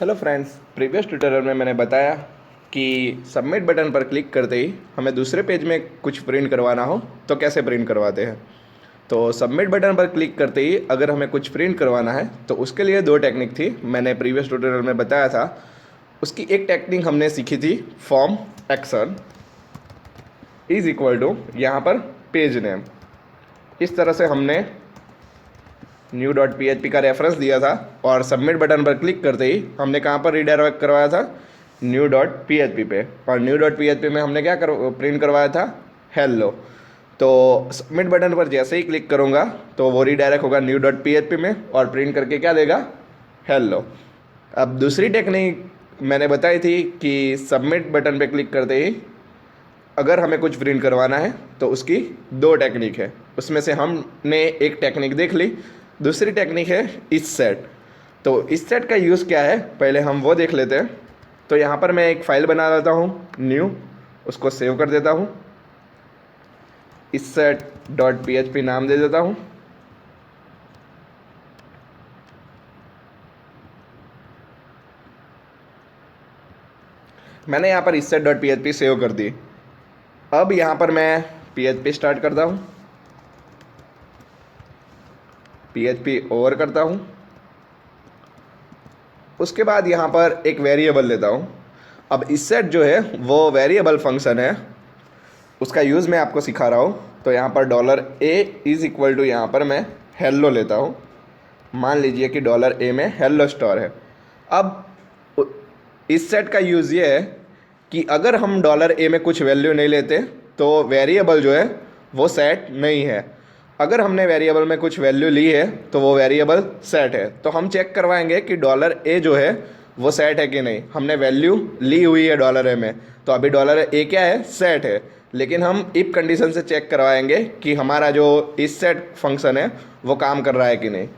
Hello friends, previous tutorial में मैंने बताया कि सबमिट बटन पर क्लिक करते ही हमें दूसरे पेज में कुछ प्रिंट करवाना हो तो कैसे प्रिंट करवाते हैं। तो सबमिट बटन पर क्लिक करते ही अगर हमें कुछ प्रिंट करवाना है तो उसके लिए दो टेक्निक थी, मैंने प्रीवियस ट्यूटोरियल में बताया था। उसकी एक टेक्निक हमने सीखी थी, form action is equal to यहाँ पर पेज नेम। इस तरह से हमने new.php का रेफरेंस दिया था और सबमिट बटन पर क्लिक करते ही हमने कहाँ पर रीडायरेक्ट करवाया था, new.php पे। और new.php में हमने क्या प्रिंट करवाया था, हेलो। तो सबमिट बटन पर जैसे ही क्लिक करूँगा तो वो रीडायरेक्ट होगा new.php में और प्रिंट करके क्या देगा, हेलो। अब दूसरी टेक्निक मैंने बताई थी कि सबमिट बटन पे क्लिक करते ही अगर हमें कुछ प्रिंट करवाना है तो उसकी दो टेक्निक है। उसमें से हमने एक टेक्निक देख ली, दूसरी टेक्निक है इस सेट। तो इस सेट का यूज़ क्या है पहले हम वो देख लेते हैं। तो यहाँ पर मैं एक फ़ाइल बना लेता हूँ, न्यू, उसको सेव कर देता हूँ, इस सेट डॉट PHP नाम दे देता हूँ। मैंने यहाँ पर इस सेट डॉट PHP सेव कर दी। अब यहाँ पर मैं PHP स्टार्ट करता हूँ, PHP ओवर करता हूँ। उसके बाद यहाँ पर एक वेरिएबल लेता हूँ। अब इस सेट जो है वो वेरिएबल फंक्शन है, उसका यूज़ मैं आपको सिखा रहा हूँ। तो यहाँ पर $a इज़ इक्वल टू यहाँ पर मैं हेलो लेता हूँ। मान लीजिए कि $a में हेलो स्टार है। अब इस सेट का यूज़ ये है कि अगर हम $a में कुछ वैल्यू नहीं लेते तो वेरिएबल जो है वो सेट नहीं है। अगर हमने वेरिएबल में कुछ वैल्यू ली है तो वो वेरिएबल सेट है। तो हम चेक करवाएंगे कि $a जो है वो सेट है कि नहीं। हमने वैल्यू ली हुई है $a में, तो अभी $a क्या है, सेट है। लेकिन हम इफ कंडीशन से चेक करवाएंगे कि हमारा जो इस सेट फंक्शन है वो काम कर रहा है कि नहीं।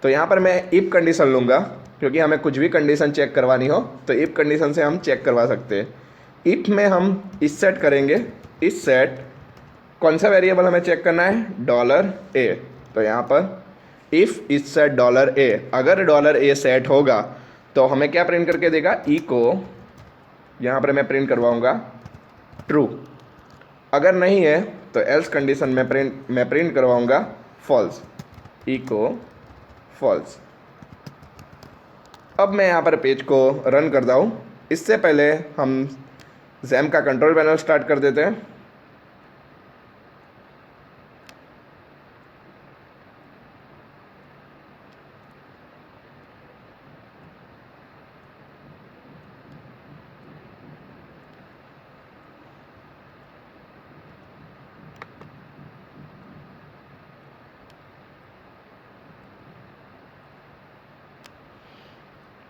तो यहाँ पर मैं इफ कंडीशन लूँगा, क्योंकि हमें कुछ भी कंडीशन चेक करवानी हो तो इफ कंडीशन से हम चेक करवा सकते हैं। इफ में हम इस सेट करेंगे, इस सेट कौन सा वेरिएबल हमें चेक करना है, $a। तो यहाँ पर इफ़ इस सेट $a, अगर $a सेट होगा तो हमें क्या प्रिंट करके देगा, इको, यहाँ पर मैं प्रिंट करवाऊँगा ट्रू। अगर नहीं है तो एल्स कंडीशन में प्रिंट करवाऊँगा फॉल्स, इको फॉल्स। अब मैं यहाँ पर पेज को रन करता हूँ। इससे पहले हम जैम का कंट्रोल पैनल स्टार्ट कर देते हैं।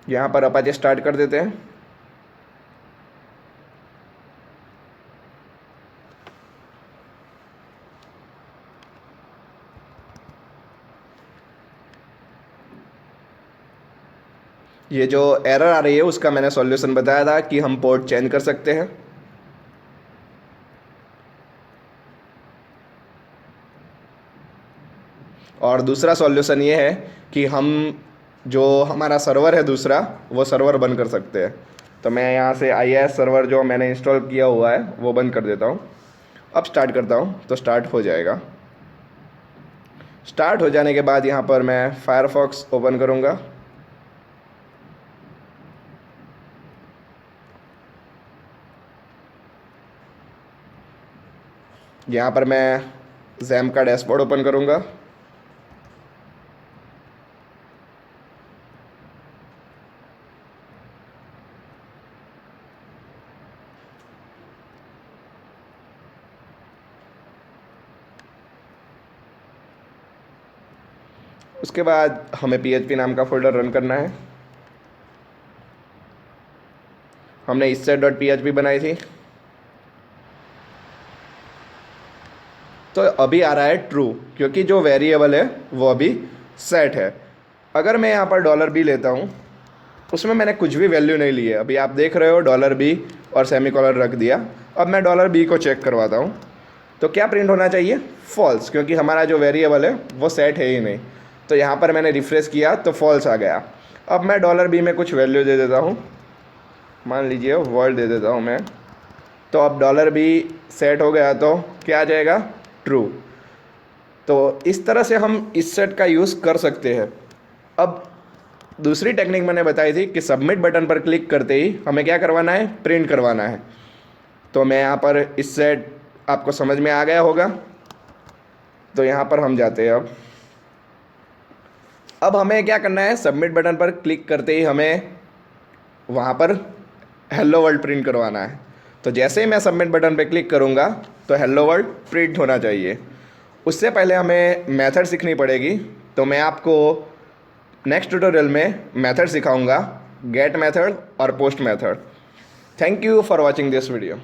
यहाँ पर अपाचे स्टार्ट कर देते हैं। ये जो एरर आ रही है उसका मैंने सॉल्यूशन बताया था कि हम पोर्ट चेंज कर सकते हैं। और दूसरा सॉल्यूशन ये है कि हम जो हमारा सर्वर है दूसरा, वो सर्वर बंद कर सकते हैं। तो मैं यहाँ से IIS सर्वर जो मैंने इंस्टॉल किया हुआ है वो बंद कर देता हूँ। अब स्टार्ट करता हूँ तो स्टार्ट हो जाएगा। स्टार्ट हो जाने के बाद यहाँ पर मैं फायरफॉक्स ओपन करूँगा। यहाँ पर मैं जैम का डैशबोर्ड ओपन करूँगा। उसके बाद हमें PHP नाम का फोल्डर रन करना है। हमने इस सेट डॉट PHP बनाई थी, तो अभी आ रहा है ट्रू, क्योंकि जो वेरिएबल है वो अभी सेट है। अगर मैं यहाँ पर $b लेता हूँ, उसमें मैंने कुछ भी वैल्यू नहीं ली है। अभी आप देख रहे हो $b और सेमीकोलन रख दिया। अब मैं $b को चेक करवाता हूँ तो क्या प्रिंट होना चाहिए, फॉल्स, क्योंकि हमारा जो वेरिएबल है वो सेट है ही नहीं। तो यहाँ पर मैंने रिफ्रेश किया तो फॉल्स आ गया। अब मैं $b में कुछ वैल्यू दे देता हूँ, मान लीजिए वर्ड दे देता हूँ मैं। तो अब $b सेट हो गया तो क्या आ जाएगा, ट्रू। तो इस तरह से हम इस सेट का यूज़ कर सकते हैं। अब दूसरी टेक्निक मैंने बताई थी कि सबमिट बटन पर क्लिक करते ही हमें क्या करवाना है, प्रिंट करवाना है। तो मैं यहाँ पर इस सेट आपको समझ में आ गया होगा। तो यहाँ पर हम जाते हैं। अब हमें क्या करना है, सबमिट बटन पर क्लिक करते ही हमें वहाँ पर हेलो वर्ल्ड प्रिंट करवाना है। तो जैसे ही मैं सबमिट बटन पर क्लिक करूँगा तो हेलो वर्ल्ड प्रिंट होना चाहिए। उससे पहले हमें मेथड सीखनी पड़ेगी। तो मैं आपको नेक्स्ट ट्यूटोरियल में मेथड सिखाऊंगा, गेट मेथड और post method. Thank you for watching this video.